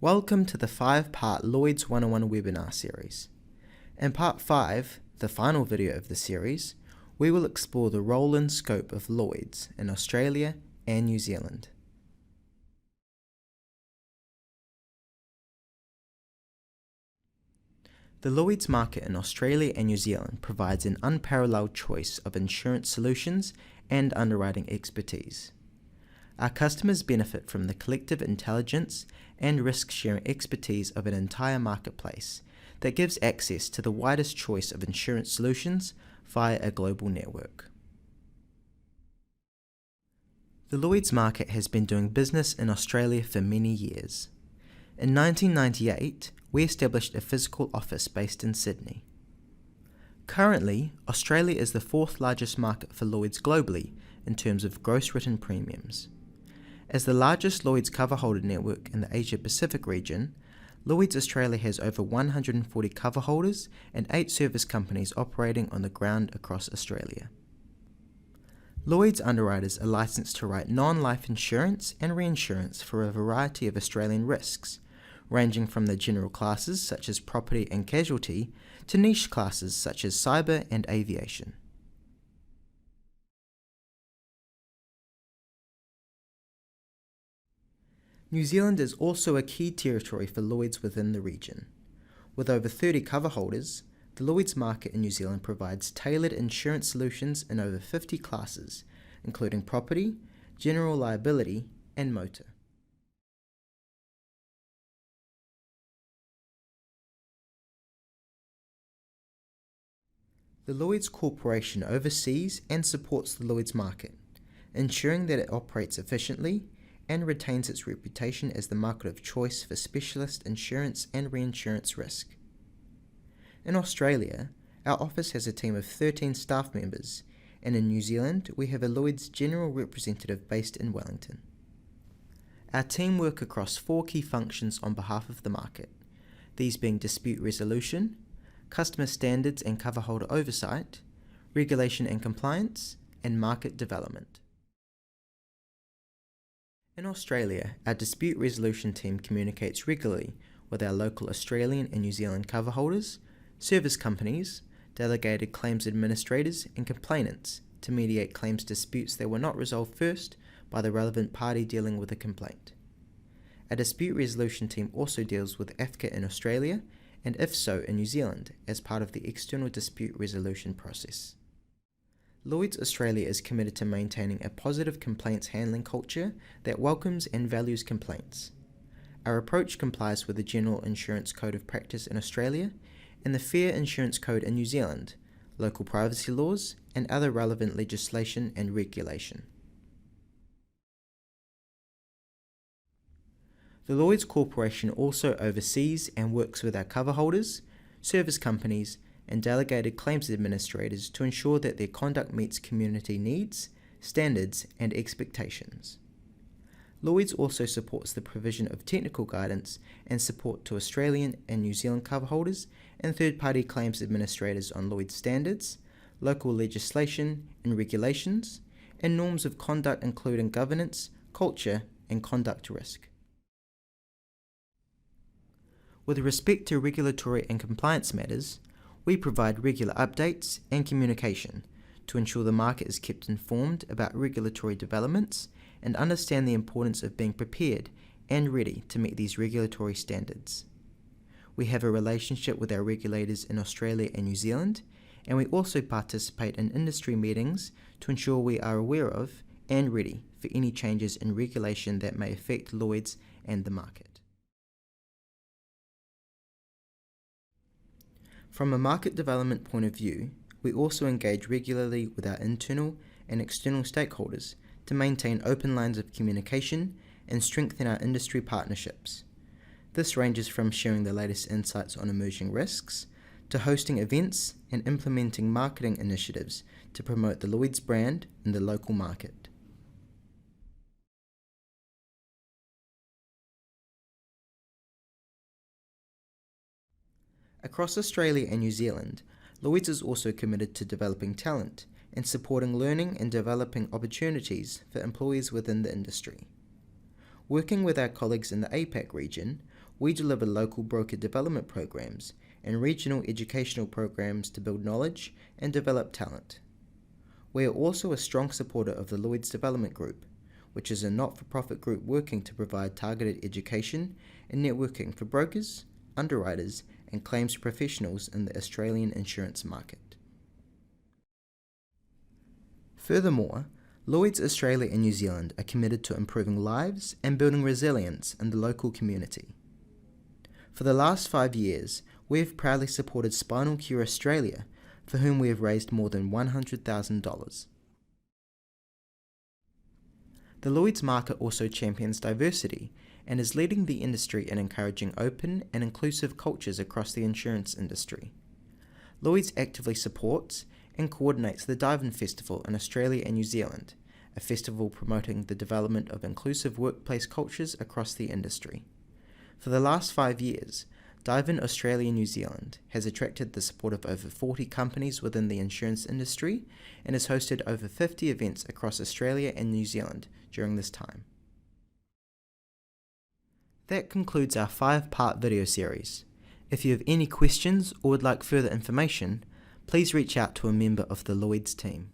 Welcome to the 5-part Lloyd's 101 webinar series. In part 5, the final video of the series, we will explore the role and scope of Lloyd's in Australia and New Zealand. The Lloyd's market in Australia and New Zealand provides an unparalleled choice of insurance solutions and underwriting expertise. Our customers benefit from the collective intelligence and risk-sharing expertise of an entire marketplace that gives access to the widest choice of insurance solutions via a global network. The Lloyd's market has been doing business in Australia for many years. In 1998, we established a physical office based in Sydney. Currently, Australia is the 4th largest market for Lloyd's globally in terms of gross written premiums. As the largest Lloyd's Coverholder network in the Asia-Pacific region, Lloyd's Australia has over 140 coverholders and 8 service companies operating on the ground across Australia. Lloyd's underwriters are licensed to write non-life insurance and reinsurance for a variety of Australian risks, ranging from the general classes such as property and casualty to niche classes such as cyber and aviation. New Zealand is also a key territory for Lloyd's within the region. With over 30 coverholders, the Lloyd's market in New Zealand provides tailored insurance solutions in over 50 classes, including property, general liability, and motor. The Lloyd's Corporation oversees and supports the Lloyd's market, ensuring that it operates efficiently and retains its reputation as the market of choice for specialist insurance and reinsurance risk. In Australia, our office has a team of 13 staff members, and in New Zealand we have a Lloyd's General Representative based in Wellington. Our team work across 4 key functions on behalf of the market, these being dispute resolution, customer standards and coverholder oversight, regulation and compliance, and market development. In Australia, our dispute resolution team communicates regularly with our local Australian and New Zealand coverholders, service companies, delegated claims administrators, and complainants to mediate claims disputes that were not resolved first by the relevant party dealing with a complaint. Our dispute resolution team also deals with AFCA in Australia and IFSO in New Zealand as part of the external dispute resolution process. Lloyd's Australia is committed to maintaining a positive complaints handling culture that welcomes and values complaints. Our approach complies with the General Insurance Code of Practice in Australia and the Fair Insurance Code in New Zealand, local privacy laws, and other relevant legislation and regulation. The Lloyd's Corporation also oversees and works with our coverholders, service companies, and delegated claims administrators to ensure that their conduct meets community needs, standards, and expectations. Lloyd's also supports the provision of technical guidance and support to Australian and New Zealand coverholders and third-party claims administrators on Lloyd's standards, local legislation and regulations, and norms of conduct including governance, culture, and conduct risk. With respect to regulatory and compliance matters, we provide regular updates and communication to ensure the market is kept informed about regulatory developments and understand the importance of being prepared and ready to meet these regulatory standards. We have a relationship with our regulators in Australia and New Zealand, and we also participate in industry meetings to ensure we are aware of and ready for any changes in regulation that may affect Lloyd's and the market. From a market development point of view, we also engage regularly with our internal and external stakeholders to maintain open lines of communication and strengthen our industry partnerships. This ranges from sharing the latest insights on emerging risks, to hosting events and implementing marketing initiatives to promote the Lloyd's brand in the local market. Across Australia and New Zealand, Lloyd's is also committed to developing talent and supporting learning and developing opportunities for employees within the industry. Working with our colleagues in the APAC region, we deliver local broker development programs and regional educational programs to build knowledge and develop talent. We are also a strong supporter of the Lloyd's Development Group, which is a not-for-profit group working to provide targeted education and networking for brokers, underwriters, and claims professionals in the Australian insurance market. Furthermore, Lloyd's Australia and New Zealand are committed to improving lives and building resilience in the local community. For the last 5 years, we have proudly supported Spinal Cure Australia, for whom we have raised more than $100,000. The Lloyd's market also champions diversity and is leading the industry in encouraging open and inclusive cultures across the insurance industry. Lloyd's actively supports and coordinates the Dive-In Festival in Australia and New Zealand, a festival promoting the development of inclusive workplace cultures across the industry. For the last 5 years, Dive-In Australia and New Zealand has attracted the support of over 40 companies within the insurance industry and has hosted over 50 events across Australia and New Zealand during this time. That concludes our 5-part video series. If you have any questions or would like further information, please reach out to a member of the Lloyd's team.